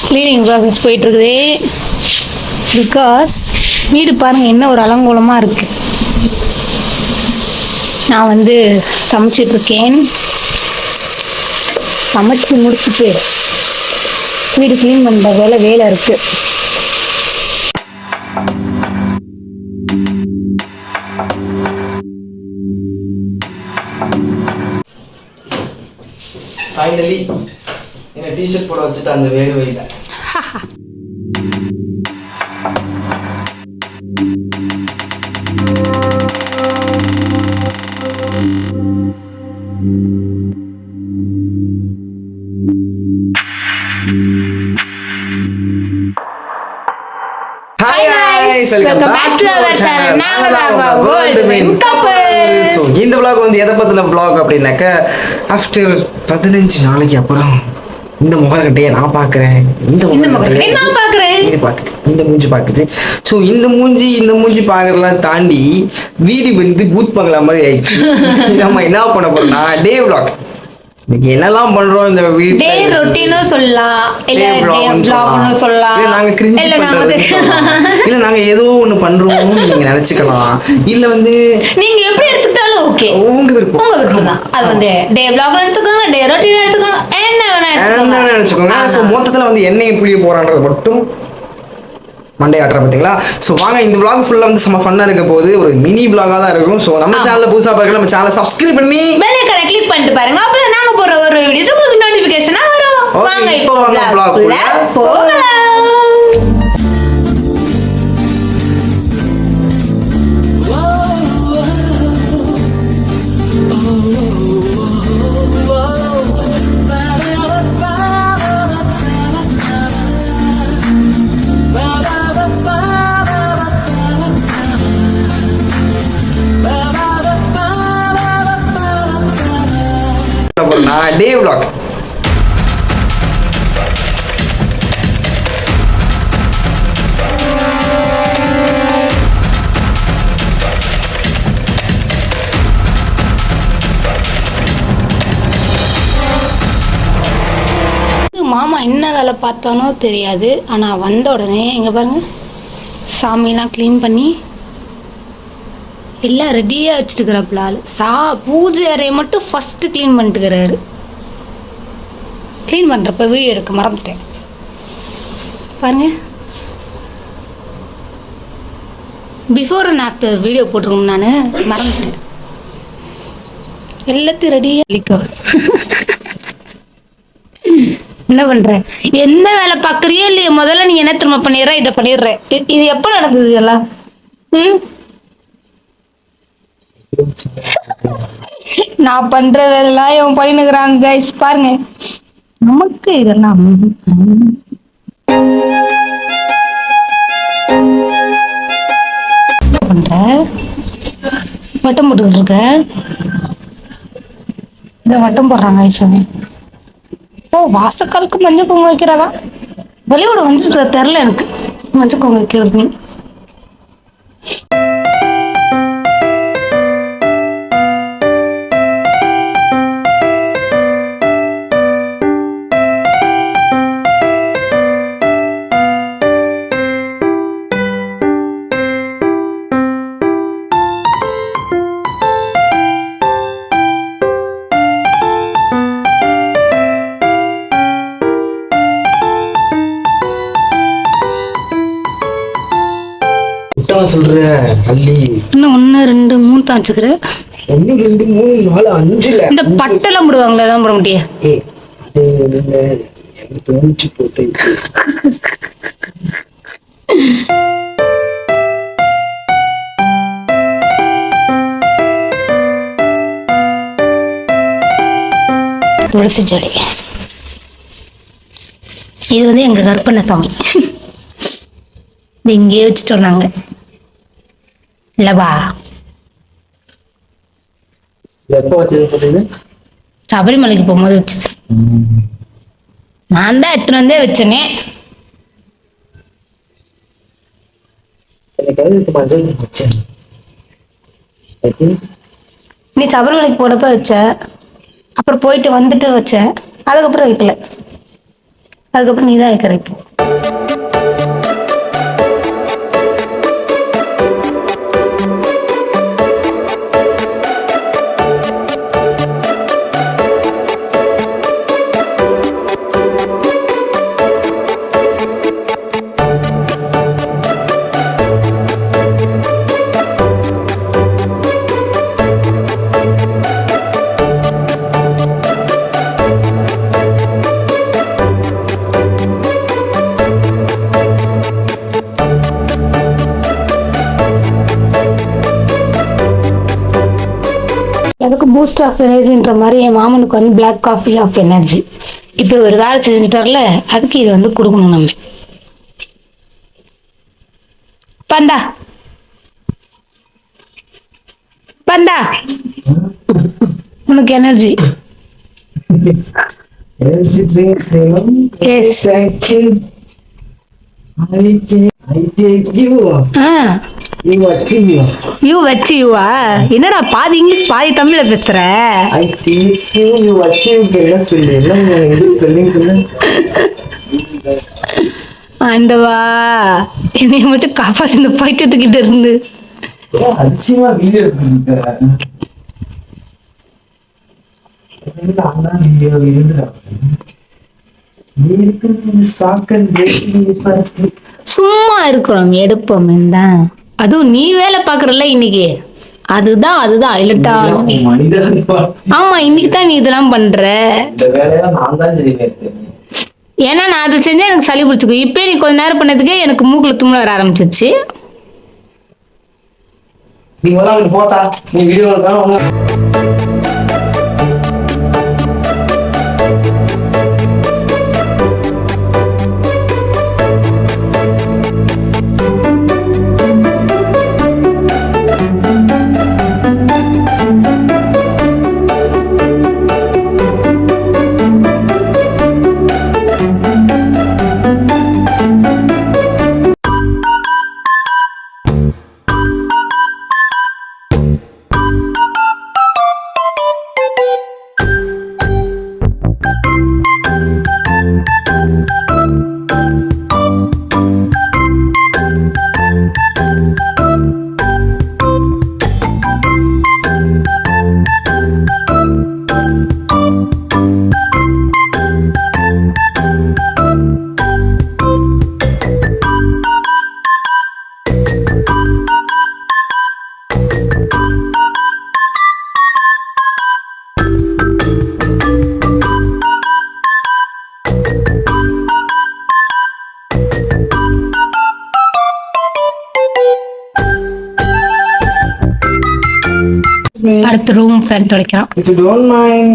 Cleaning process போயிட்டு இருக்குது. Because வீடு பாருங்க என்ன ஒரு அலங்கோலமாக இருக்கு. நான் வந்து சமைச்சிட்டு இருக்கேன். சமைச்சு முடிச்சுட்டு வீடு கிளீன் பண்ணுற வேலை இருக்கு. ஃபைனலி என்ன டிஷர்ட் போட வச்சுட்டு அந்த வேர்வையில் Welcome back to our channel. நாங்க தான் World Win Couples. இந்த vlog வந்து எதை பத்தின vlog அப்படின்னாக்க ஆஃப்டர் 15 நாளைக்கு அப்புறம் இந்த முகர்கிட்டயே நான் பாக்குறேன். இந்த முகர்கிட்டயே நான் பாக்குறேன். இது பாக்குது, இந்த மூஞ்சி பாக்குது. ஸோ இந்த மூஞ்சி பாக்குறதெல்லாம் தாண்டி வீடு வந்து பூத் பங்களா மாதிரி ஆயிடுச்சு. நம்ம என்ன பண்ண போறோம்னா டே vlog. இன்னைக்கு என்னெல்லாம் பண்றோம் இந்த வீட்ல டே ரொட்டீனோ சொல்லலாம், இல்ல டே vlogனோ சொல்லலாம், இல்ல நாங்க கிரிஞ்ச் பண்றது இல்ல நாங்க ஏதோ ஒன்னு பண்றோம்னு நீங்க நினைச்சுக்கலாம். இல்ல வந்து நீங்க எப்படி எடுத்துட்டாலும் ஓகே, உங்க விருப்பம் தான். அது வந்து டே vlog எடுத்துக்கோங்க, டே ரொட்டீன் எடுத்துக்கோங்க, என்ன வேணா நினைச்சுக்கோங்க. சோ மொத்தத்துல வந்து என்ன புளிய போறான்றது மட்டும் மண்டே ஆட்டுற பார்த்தீங்களா. ஸோ வாங்க இந்த vlog ஃபுல்லாக வந்து செம்ம ஃபன்னாக இருக்க போது ஒரு மினி vlog-ஆ தான் இருக்கும். ஸோ நம்ம சேனலில் புதுசாக பார்க்கலாம், நம்ம சேனலை சப்ஸ்கிரைப் பண்ணி பெல் ஐகானை கிளிக் பண்ணிட்டு பாருங்க. அப்போ நாங்க போற ஒரு வீடியோஸ் உங்களுக்கு நோட்டிஃபிகேஷனா வரும். வாங்க இப்போ vlog-குள்ள போகலாம். டே vlog மாமா என்ன வேலை பார்த்தானோ தெரியாது. ஆனால் வந்த உடனே இங்கே பாருங்க சாமியெல்லாம் க்ளீன் பண்ணி எல்லாம் ரெடியாக வச்சுட்டுக்கிறாப்புல ஆள். பூஜை அறையை மட்டும் ஃபஸ்ட்டு க்ளீன் பண்ணிட்டுக்கிறாரு. க்ளீன் பண்ணுறப்ப வீடியோ எடுக்க மறந்துட்டேன் பாருங்க. பிஃபோர் அண்ட் ஆஃப்டர் வீடியோ போட்டிருக்கோம், நான் மறந்துட்டேன். எல்லாத்தையும் ரெடியாக என்ன பண்ற, என்ன வேலை பார்க்குறியோ இல்லையோ முதல்ல நீ என்ன திரும்ப பண்ணிடுற, இதை பண்ணிடுற. இது எப்போ நடந்தது இதெல்லாம்? நான் பண்ற வேலைலாம் இவன் பண்ணினுக்குறாங்க கைஸ் பாருங்க. நமக்கு இதெல்லாம் என்ன பண்ற, வட்டம் போட்டுக்கிட்டு இருக்க. இந்த வட்டம் போடுறாங்க கைஸ். ஓ வாசக்காலுக்கு மஞ்சள் குங்குமம் வைக்கிறவா? வெளியோட வந்து தெரில எனக்கு மஞ்சள் குங்குமம் வைக்கிறது. சொல்ற அள்ளி இன்னும் 1 2 3 தான் வச்சுக்கிற. 1 2 3 4 5 இந்த பட்டெல்லாம் போடுவாங்களே அதான் போட முடியும். தோணிச்சு போட்டு துளசி செடி. இது வந்து எங்க கற்பனை சாமி. இங்கே வச்சுட்டோம் நாங்க இல்லவா. எப்போ வச்சது? சபரிமலைக்கு போகும்போது வச்சது. நான் தான் எடுத்துட்டு வந்தே வச்சேனே. நீ சபரிமலைக்கு போனப்ப வச்ச, அப்புறம் போயிட்டு வந்துட்டு வச்ச, அதுக்கப்புறம் வைக்கல. அதுக்கப்புறம் நீ தான் வைக்கிற இப்போ. எனக்கு பூஸ்ட் ஆஃப் எனர்ஜின்ற மாதிரி என் மாமனுக்கு வந்து பிளாக் காஃபி ஆஃப் எனர்ஜி. இப்போ ஒரு வேலை செஞ்சுட்டார்ல, அதுக்கு இது வந்து கொடுக்கணும் நம்ம. பந்தா பந்தா உனக்கு energy. Energy drinks, Yes. Thank you. I take you. You வச்சு யூ வச்சு யூவா? என்னடா பாதி இங்கிலீஷ் பாதி தமிழ்ல பேசுற? I take you. You வச்சு என்ன சொல்லு? என்ன இங்கிலீஷ் ஸ்பெல்லிங் சொல்லு. ஆண்டவா, என்னைய மட்டும் காப்பாத்து இந்த பைத்தியத்துக்கிட்ட இருந்து. அதிசயமா வீடியோ எடுத்துருக்க. வீடியோ இருந்துடா. சும்மா இருக்கிறோம் எடுப்போம் தான். அதுவும் நீ வேலை பாக்குறல இன்னைக்கு, அதுதான் இல்லட்டா. ஆமா, இன்னைக்கு தான் நீ இதெல்லாம் பண்ற. ஏன்னா நான் அதை செஞ்சா எனக்கு சளி பிடிச்சிக்கும். இப்ப நீ கொஞ்ச நேரம் பண்ணதுக்கே எனக்கு மூக்குல தும்மல் வர ஆரம்பிச்சிருச்சு. நீ போட்டா நீ வீடியோ அடுத்து ரூம் ஃபேன் துடைக்கிறோம். If you don't mind,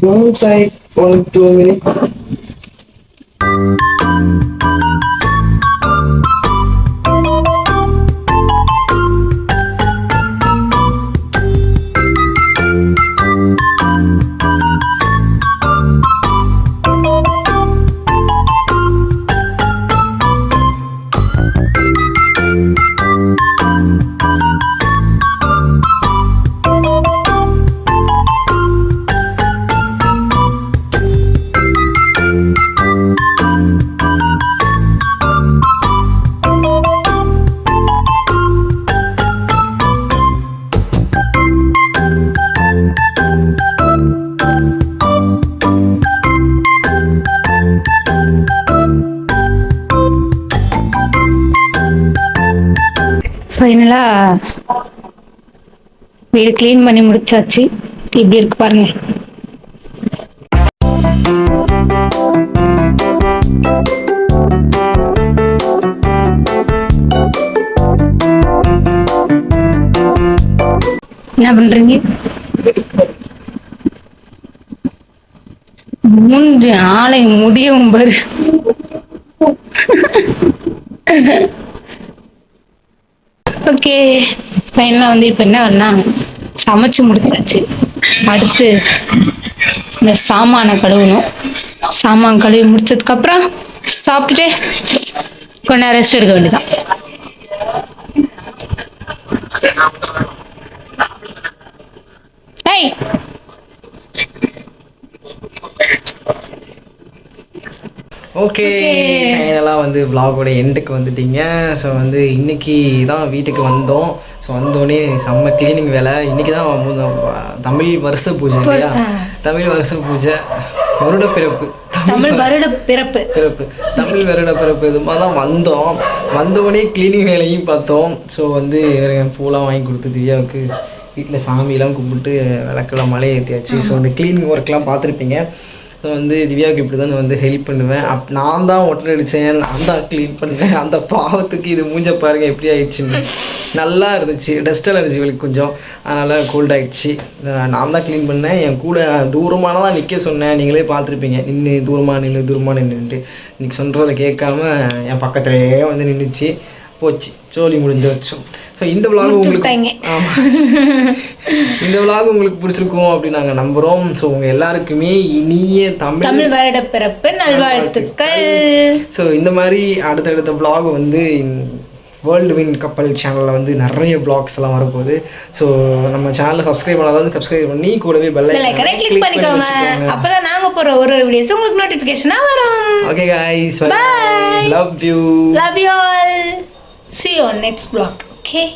go inside 1-2 minutes. ஃபைனலா வீடு கிளீன் பண்ணி முடிச்சாச்சு. இப்படி இருக்கு பாருங்க. என்ன பண்றீங்க? மூன்று ஆளை முடியும் பாரு. ஓகே, ஃபைனலாக வந்து இப்போ என்ன பண்ணா சமைச்சு முடிச்சாச்சு. அடுத்து இந்த சாமானை கழுவணும். சாமான் கழுவி முடிச்சதுக்கப்புறம் சாப்பிட்டுட்டு கொஞ்ச நேரம் ரெஸ்ட் எடுக்க வேண்டியதான். ஏய் ஓகே ஃபைனலாக வந்து vlog-ஓட எண்டுக்கு வந்துட்டீங்க. ஸோ வந்து இன்னைக்கு தான் வீட்டுக்கு வந்தோம். ஸோ வந்தோடனே செம்ம க்ளீனிங் வேலை. இன்னைக்கு தான் தமிழ் வருஷ பூஜை இல்லையா? தமிழ் வருஷ பூஜை, வருட பிறப்பு, தமிழ் வருட பிறப்பு தமிழ் வருட பிறப்பு இது மாதிரி தான் வந்தோம். வந்தோடனே க்ளீனிங் வேலையும் பார்த்தோம். ஸோ வந்து பூலாம் வாங்கி கொடுத்து திவ்யாவுக்கு வீட்டில் சாமியெல்லாம் கும்பிட்டு விளக்கெல்லாம் மழை ஏற்றியாச்சு. ஸோ இந்த க்ளீனிங் ஒர்க்லாம் பார்த்துருப்பீங்க. ஸோ வந்து திவ்யாவுக்கு இப்படி தான் வந்து ஹெல்ப் பண்ணுவேன். நான் தான் ஒட்டர் அடித்தேன், நான் தான் க்ளீன் பண்ணுவேன். அந்த பாவத்துக்கு இது மூஞ்ச பாருங்கள் எப்படி ஆயிடுச்சுன்னு. நல்லா இருந்துச்சு, டஸ்டெல்லாம் இருந்துச்சு இவளுக்கு கொஞ்சம், அதனால் கோல்ட் ஆகிடுச்சு. நான் தான் க்ளீன் பண்ணேன். என் கூட தூரமான தான் நிற்க சொன்னேன். நீங்களே பார்த்துருப்பீங்க, நின்று தூரமாக நின்றுட்டு இன்றைக்கி சொல்கிறத கேட்காம என் பக்கத்துலேயே வந்து நின்றுச்சு. போச்சு, ஜோலி முடிஞ்சு வச்சோம். ஸோ இந்த விலாக் உங்களுக்கு இந்த விலாக் உங்களுக்கு பிடிச்சிருக்கும் அப்படின்னு நாங்கள் நம்புகிறோம். ஸோ உங்கள் எல்லாருக்குமே இனிய தமிழ் வருட பிறப்பு நல்வாழ்த்துக்கள். ஸோ இந்த மாதிரி அடுத்தடுத்த விலாக் வந்து வேர்ல்டு வின் கப்பல் சேனலில் வந்து நிறைய vlogs எல்லாம் வரப்போகுது. ஸோ நம்ம சேனலை சப்ஸ்கிரைப் பண்ணாதான் சப்ஸ்கிரைப் பண்ணி கூடவே பெல் ஐகானை கிளிக் பண்ணிக்கோங்க. அப்பதான் நாங்க போற ஒரு வீடியோஸ் உங்களுக்கு நோட்டிஃபிகேஷனா வரும். Okay guys, bye, love you all, see you on next vlog. Okay.